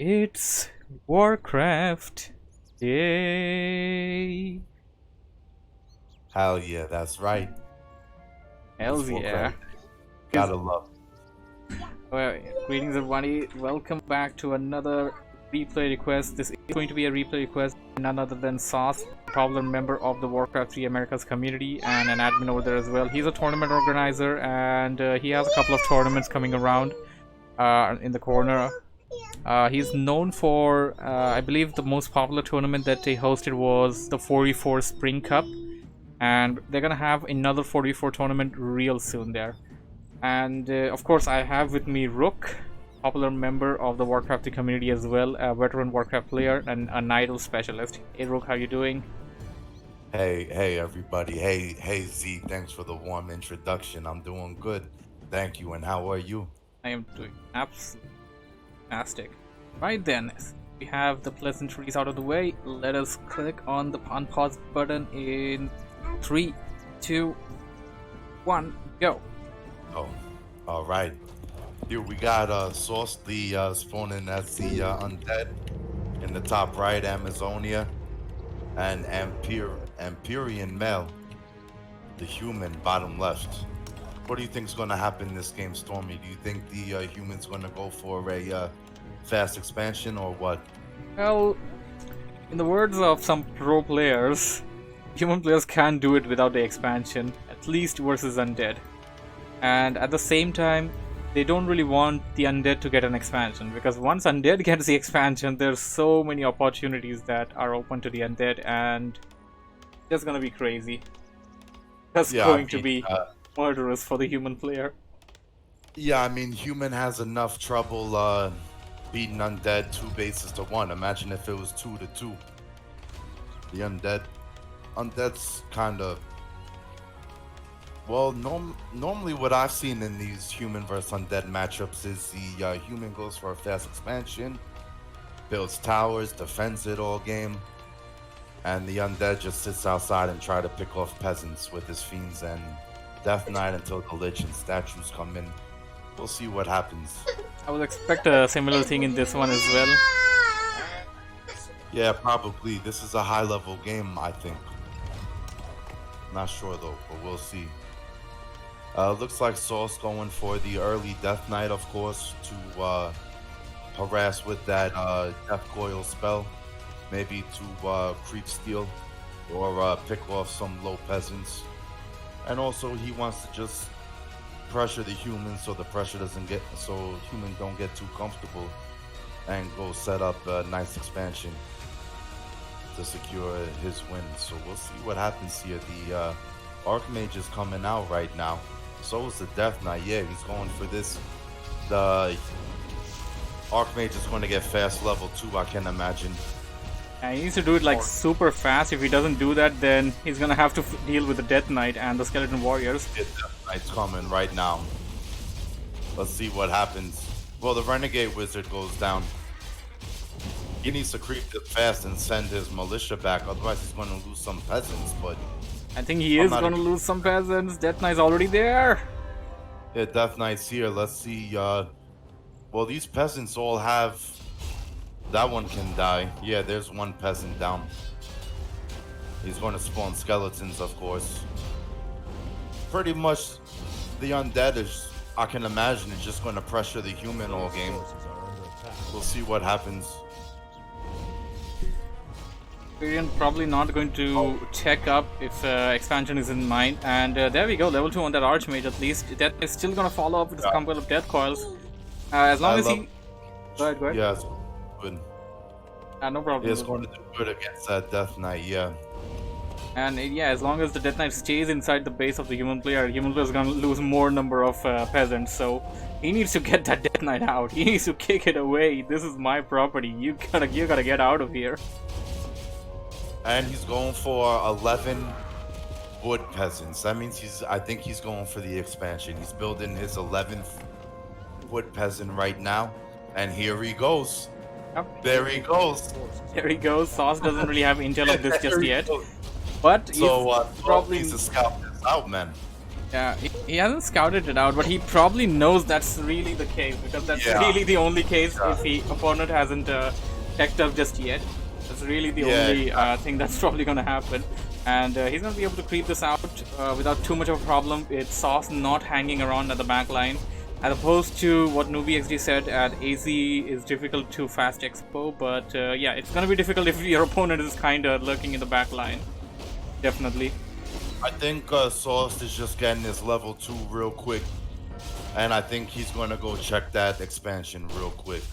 It's WarCraft. Yay! Hell yeah, that's right. Hell It's yeah! WarCraft. Gotta love. Well, greetings everybody. Welcome back to another replay request. This is going to be a replay request, none other than SauCeD, a popular member of the Warcraft 3 Americas community and an admin over there as well. He's a tournament organizer and he has a couple of tournaments coming around in the corner. He's known for, I believe the most popular tournament that they hosted was the 4v4 Spring Cup, and they're gonna have another 4v4 tournament real soon there. And of course I have with me Rook, popular member of the Warcraft community as well, a veteran Warcraft player and a Nidal specialist. Hey Rook, how you doing? Hey everybody. Hey Z, thanks for the warm introduction. I'm doing good. Thank you, and how are you? I am doing absolutely fantastic. Right then, we have the pleasantries out of the way. Let us click on the unpause button in 3, 2, 1, go. Oh, all right. Here we got SauCeD spawning as the Undead in the top right, Amazonia, and AmperianMail, the human, bottom left. What do you think is going to happen in this game, Stormy? Do you think the human's going to go for a fast expansion or what? Well, in the words of some pro players, human players can't do it without the expansion, at least versus Undead. And at the same time, they don't really want the Undead to get an expansion, because once Undead gets the expansion, there's so many opportunities that are open to the Undead, and it's gonna be crazy. That's going to be murderous for the human player. Yeah, I mean, human has enough trouble beating Undead 2 bases to 1. Imagine if it was 2 to 2. The Undead's kind of... Well, normally what I've seen in these human versus Undead matchups is the human goes for a fast expansion, builds towers, defends it all game, and the Undead just sits outside and try to pick off peasants with his fiends and Death Knight until the Lich and statues come in. We'll see what happens. I would expect a similar thing in this one as well. Yeah, probably. This is a high-level game, I think. Not sure though, but we'll see. Looks like SauCeD going for the early Death Knight, of course, to harass with that Death Coil spell. Maybe to creep steal or pick off some low peasants. And also he wants to just pressure the humans so the pressure doesn't get, so humans don't get too comfortable and go set up a nice expansion to secure his win. So we'll see what happens here. The Archmage is coming out right now. So is the Death Knight. Yeah, he's going for this. The Archmage is going to get fast level 2, I can imagine. And he needs to do it like super fast. If he doesn't do that, then he's gonna have to deal with the Death Knight and the Skeleton Warriors. Yeah, Death Knight's coming right now. Let's see what happens. Well, the Renegade Wizard goes down. He needs to creep this fast and send his militia back, otherwise he's going to lose some peasants, but... I think he is going to lose some peasants. Death Knight's already there. Yeah, Death Knight's here. Let's see. Well, these peasants all have... That one can die. Yeah, there's one peasant down. He's going to spawn skeletons, of course. Pretty much, the Undead is, I can imagine, is just going to pressure the human all game. We'll see what happens. Variant probably not going to check up if expansion is in mind, and there we go, level 2 on that Archmage at least. That is still gonna follow up with his couple of Death Coils. As long as he... Go ahead. Yeah, it's good. No problem. Yeah, it's going to do good against that Death Knight, yeah. And yeah, as long as the Death Knight stays inside the base of the human player is gonna lose more number of peasants, so he needs to get that Death Knight out. He needs to kick it away. This is my property. You gotta get out of here. And he's going for 11 wood peasants. That means I think he's going for the expansion. He's building his 11th wood peasant right now. And here he goes. Yep. There he goes. There he goes. SauCeD doesn't really have intel of this just yet. But so probably needs to scout this out, man. Yeah, He hasn't scouted it out, but he probably knows that's really the case, because that's really the only case if the opponent hasn't checked up just yet. That's really the only thing that's probably gonna happen. And he's gonna be able to creep this out without too much of a problem. It's Sauce not hanging around at the back line, as opposed to what NewbieXD said at AZ is difficult to fast expo. But yeah, it's gonna be difficult if your opponent is kinda lurking in the back line. Definitely. I think Sauce is just getting his level 2 real quick, and I think he's going to go check that expansion real quick.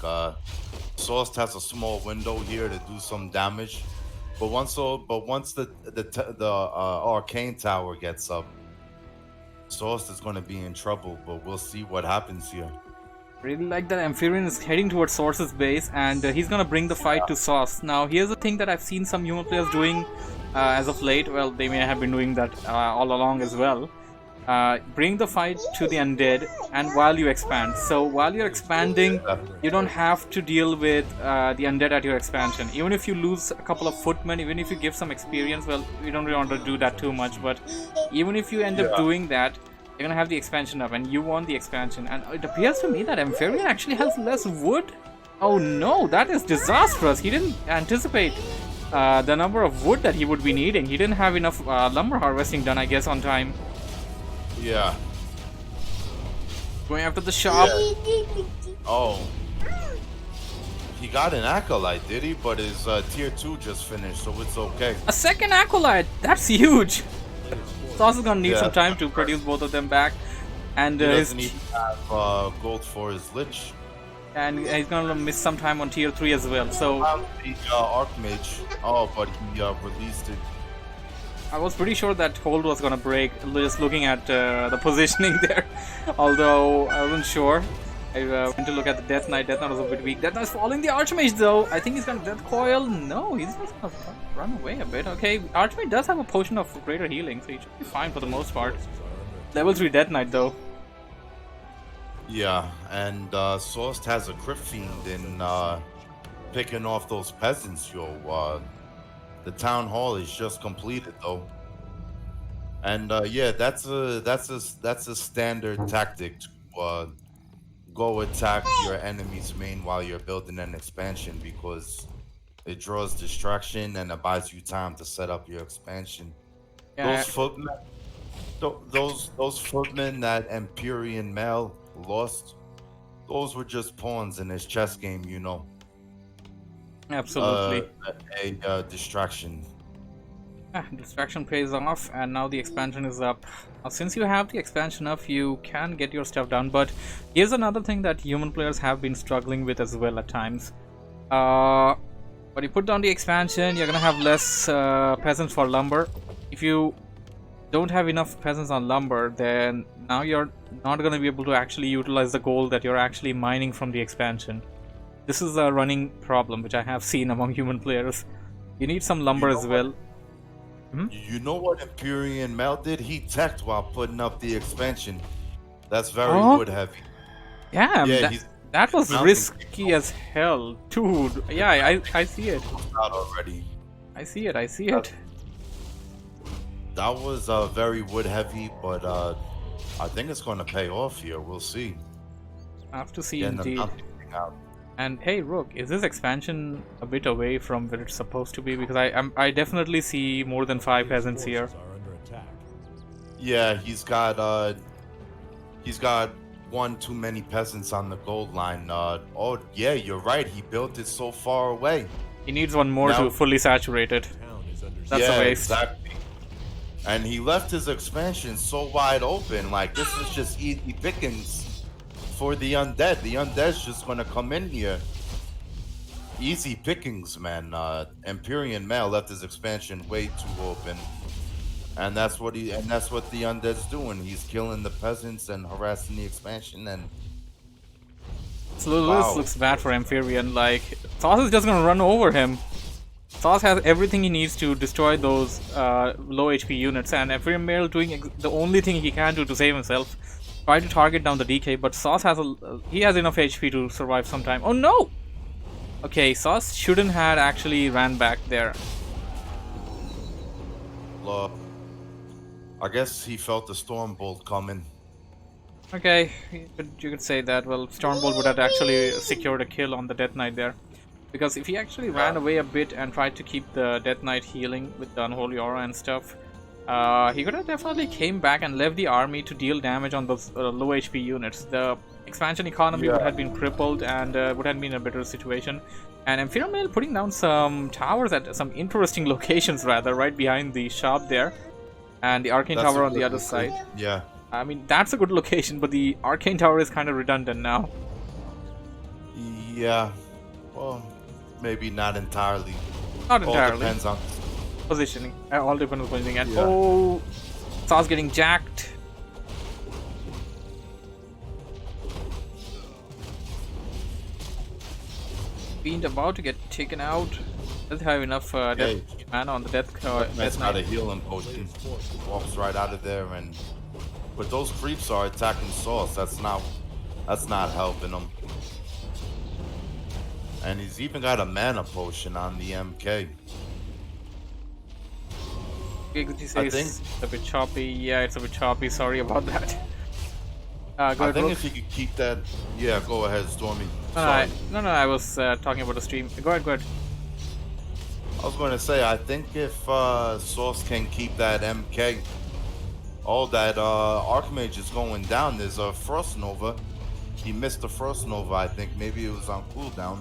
Sauce has a small window here to do some damage, but once the Arcane Tower gets up, Sauce is going to be in trouble. But we'll see what happens here. Really like that Amperian is heading towards Source's base, and he's gonna bring the fight to Sauce. Now here's the thing that I've seen some human players doing as of late. Well, they may have been doing that all along as well. Bring the fight to the Undead, and while you expand. So while you're expanding, you don't have to deal with the Undead at your expansion. Even if you lose a couple of footmen, even if you give some experience, well, we don't really want to do that too much, but even if you end up doing that, you're gonna have the expansion up, and you want the expansion. And it appears to me that Amperian actually has less wood. Oh no, that is disastrous. He didn't anticipate the number of wood that he would be needing. He didn't have enough lumber harvesting done, I guess, on time. Yeah. Going after the shop. Oh. He got an Acolyte, did he? But his tier 2 just finished, so it's okay. A second Acolyte! That's huge! Sauce is gonna need some time to produce both of them back. And he doesn't even have gold for his Lich. And he's gonna miss some time on tier 3 as well, so... The Archmage. Oh, but he released it. I was pretty sure that hold was gonna break, just looking at the positioning there. Although, I wasn't sure. I went to look at the Death Knight. Death Knight was a bit weak. Death Knight's following the Archmage though. I think he's gonna Death Coil. No, he's just gonna run away a bit. Okay, Archmage does have a potion of greater healing, so he should be fine for the most part. Level 3 Death Knight though. Yeah, and Sauce has a Crypt Fiend in picking off those peasants, yo. The town hall is just completed though. And yeah, that's a standard tactic to go attack your enemy's main while you're building an expansion, because it draws distraction and it buys you time to set up your expansion. Yeah. Those footmen that AmperianMail lost, those were just pawns in his chess game, you know. Absolutely. A distraction. Distraction pays off, and now the expansion is up. Now, since you have the expansion up, you can get your stuff done, but here's another thing that human players have been struggling with as well at times. When you put down the expansion, you're gonna have less peasants for lumber. If you don't have enough peasants on lumber, then now you're not gonna be able to actually utilize the gold that you're actually mining from the expansion. This is a running problem which I have seen among human players. You need some lumber as well. You know what AmperianMail did? He teched while putting up the expansion. That's very wood heavy. Yeah, that was risky as hell. Dude, yeah, I see it. Out already. I see it. That was very wood heavy, but I think it's going to pay off here. We'll see. I have to see indeed. And hey, Rook, is this expansion a bit away from where it's supposed to be? Because I definitely see more than 5 peasants here. Yeah, he's got one too many peasants on the gold line. Oh yeah, you're right. He built it so far away. He needs one more to fully saturate it. That's a waste. Exactly. And he left his expansion so wide open. Like, this is just easy pickings for the Undead. The Undead's just gonna come in here. Easy pickings, man. AmperianMail left his expansion way too open, and that's what the Undead's doing. He's killing the peasants and harassing the expansion. And so this looks bad for Amperian. Like, Sauce is just gonna run over him. Sauce has everything he needs to destroy those low HP units, and AmperianMail doing the only thing he can do to save himself. Try to target down the DK, but Sauce has he has enough HP to survive some time. Oh no! Okay, Sauce shouldn't have actually ran back there. I guess he felt the storm bolt coming. Okay, you could say that. Well, Stormbolt would have actually secured a kill on the Death Knight there. Because if he actually ran away a bit and tried to keep the Death Knight healing with the Unholy Aura and stuff, he could have definitely came back and left the army to deal damage on those low HP units. The expansion economy would have been crippled and would have been in a better situation. And AmperianMail putting down some towers at some interesting locations, rather, right behind the shop there. And the Arcane Tower on the other side. Yeah. I mean, that's a good location, but the Arcane Tower is kind of redundant now. Yeah. Well, maybe not entirely. Not entirely. All depends on Positioning. All depends on positioning. And oh, Sauce getting jacked. Fiend about to get taken out. Doesn't have enough mana on the death. That's not a healing potion. Walks right out of there, and but those creeps are attacking Sauce. That's not helping him. And he's even got a mana potion on the MK. I think it's a bit choppy. Yeah, it's a bit choppy. Sorry about that. I think Rook. If you could keep that, yeah, go ahead, Stormy. No, I was talking about the stream. Go ahead. I was going to say, I think if Sauce can keep that MK, all that Archmage is going down. There's a Frost Nova. He missed the Frost Nova, I think. Maybe it was on cooldown.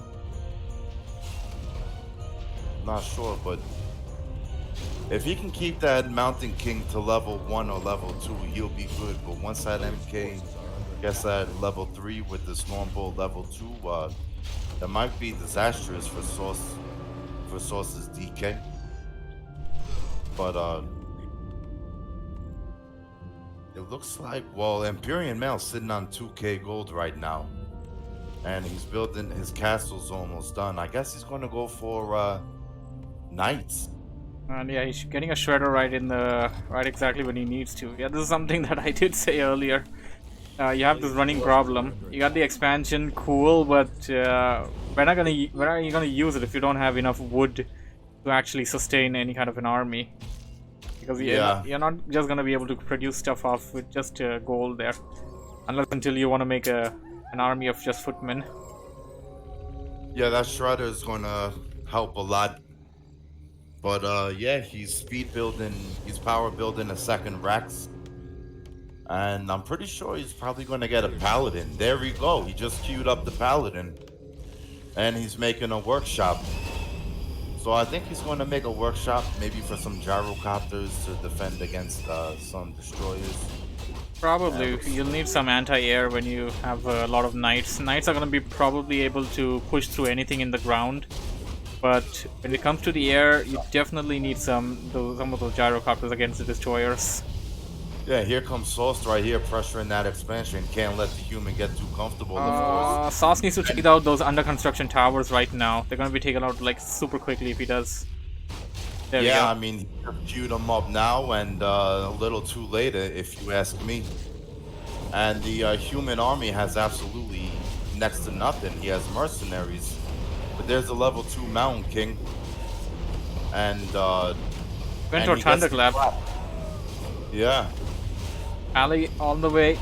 Not sure, but if he can keep that Mountain King to level 1 or level 2, he'll be good. But once that MK gets at level 3 with the Stormbolt level 2, that might be disastrous for Sauce's DK. But it looks like, well, AmperianMail sitting on 2k gold right now, and he's building his castle's almost done. I guess he's going to go for Knights. And yeah, he's getting a shredder right exactly when he needs to. Yeah, this is something that I did say earlier. You have this running problem. You got the expansion, cool, but when are you gonna use it if you don't have enough wood to actually sustain any kind of an army? Because you're not just gonna be able to produce stuff off with just gold there, unless until you want to make an army of just footmen. Yeah, that shredder is gonna help a lot. But yeah, he's power building a second Rex. And I'm pretty sure he's probably going to get a Paladin. There we go. He just queued up the Paladin. And he's making a workshop. So I think he's going to make a workshop, maybe for some gyrocopters to defend against some destroyers. Probably. You'll need some anti-air when you have a lot of knights. Knights are going to be probably able to push through anything in the ground. But when it comes to the air, you definitely need some of those gyrocopters against the destroyers. Yeah, here comes Sauce right here, pressuring that expansion. Can't let the human get too comfortable, of course. Sauce needs to take out those under construction towers right now. They're gonna be taken out like super quickly if he does. There we go. I mean, he queued them up now, and a little too late, if you ask me. And the human army has absolutely next to nothing. He has mercenaries. But there's a level 2 Mountain King. And went for Thunderclap. Yeah. Ali on the way.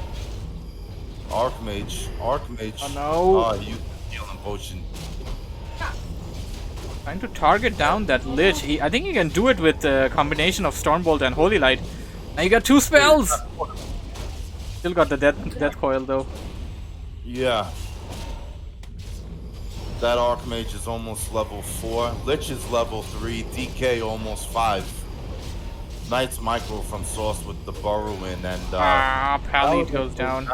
Archmage. Oh no. He used the healing potion. Trying to target down that Lich. I think you can do it with a combination of Stormbolt and Holy Light. Now you got 2 spells! Still got the death coil though. Yeah. That Archmage is almost level 4. Lich is level 3. DK almost 5. Knight's micro from Sauce with the burrow in, and Pally goes down.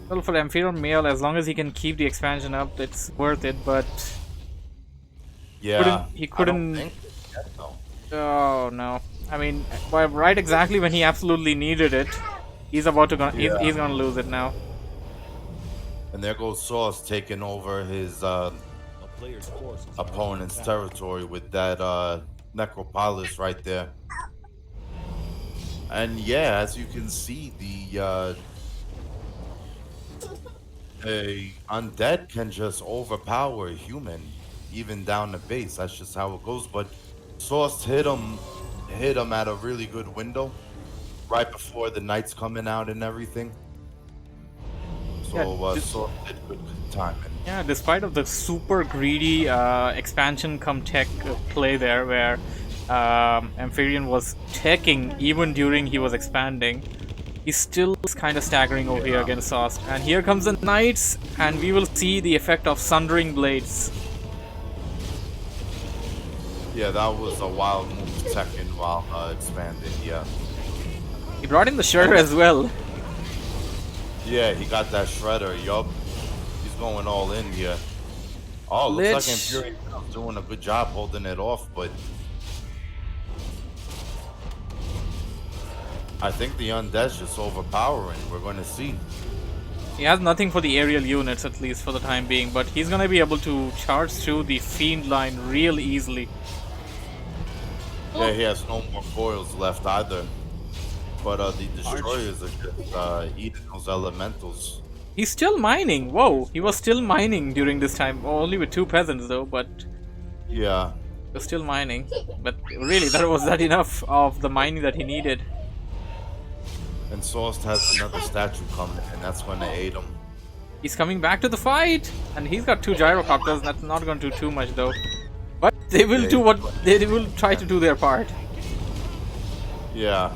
Well, for AmperianMail, as long as he can keep the expansion up, it's worth it. But yeah, he couldn't. I don't think yet, though. Oh no! I mean, right exactly when he absolutely needed it, he's about to he's gonna lose it now. And there goes Sauce taking over his opponent's territory with that Necropolis right there. And yeah, as you can see, the a undead can just overpower a human, even down the base. That's just how it goes. But Sauce hit him hit him at a really good window, right before the Knights coming out and everything. So Yeah, Sauce did good timing. yeah, despite of the super greedy expansion come tech play there, where Amperian was teching even during he was expanding, he still is kind of staggering over here against SauCeD. And here comes the Knights, and we will see the effect of Sundering Blades. Yeah, that was a wild move teching while expanding, yeah. He brought in the Shredder as well. Yeah, he got that Shredder, yup. He's going all in here. Oh, looks like Imperium is doing a good job holding it off, but I think the Undead's just overpowering. We're going to see. He has nothing for the aerial units, at least for the time being, but he's going to be able to charge through the Fiend line real easily. Yeah, he has no more coils left either. But the destroyers are just eating those elementals. He's still mining. Whoa, he was still mining during this time. Only with 2 peasants though, but yeah, he was still mining. But really, was that enough of the mining that he needed? And SauCeD has another statue coming, and that's going to aid him. He's coming back to the fight, and he's got 2 gyrocopters. That's not going to do too much though. But they will do what they will try to do their part. Yeah.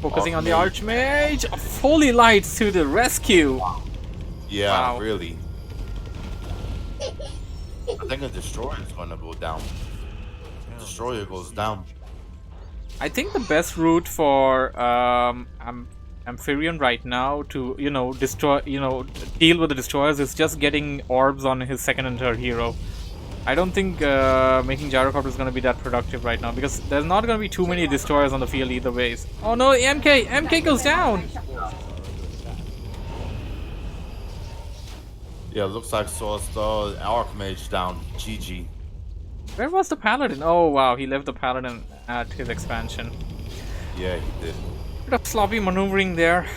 Focusing on the Archmage. Holy Lights to the rescue. Yeah, wow. Really. I think a destroyer is going to go down. Destroyer goes down. I think the best route for Amperian right now to destroy deal with the destroyers is just getting orbs on his second and third hero. I don't think making gyrocopter is going to be that productive right now because there's not going to be too many destroyers on the field either ways. Oh no, MK goes down. Yeah, looks like SauCeD Archmage down. GG. Where was the Paladin? Oh wow, he left the Paladin at his expansion. Yeah, he did. Bit of sloppy maneuvering there.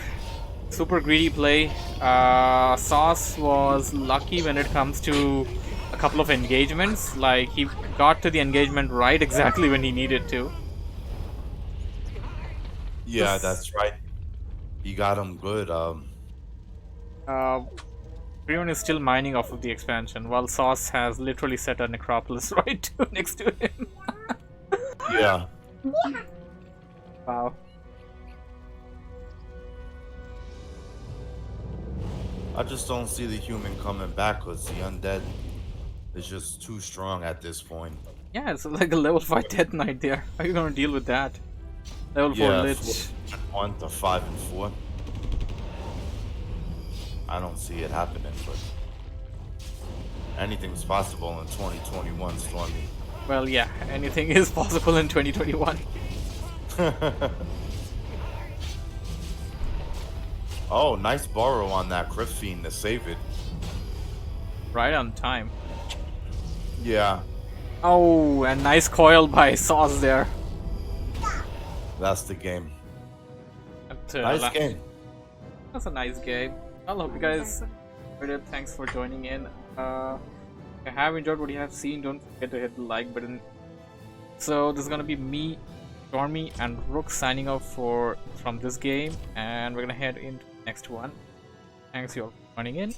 Super greedy play. SauCeD was lucky when it comes to a couple of engagements. Like, he got to the engagement right exactly when he needed to. Yeah, that's right. He got him good. Everyone is still mining off of the expansion, while SauCeD has literally set a necropolis right next to him. Yeah. Wow. I just don't see the human coming back because the Undead is just too strong at this point. Yeah, it's like a level 5 Death Knight there. How are you gonna deal with that? Level 4 Lich. 1 to 5 and 4. I don't see it happening, but anything's possible in 2021, Stormy. Well, yeah, anything is possible in 2021. Oh, nice borrow on that Crypt Fiend to save it. Right on time. Yeah. Oh, and nice coil by SauCeD there. That's the game. Nice game. That's a nice game. I hope you guys enjoyed it. Thanks for joining in. If you have enjoyed what you have seen, don't forget to hit the like button. So this is gonna be me, Stormy, and Rook signing off from this game, and we're gonna head into the next one. Thanks you all for joining in.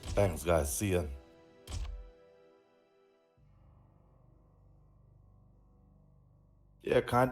Thanks, guys. See ya. Yeah, kind of.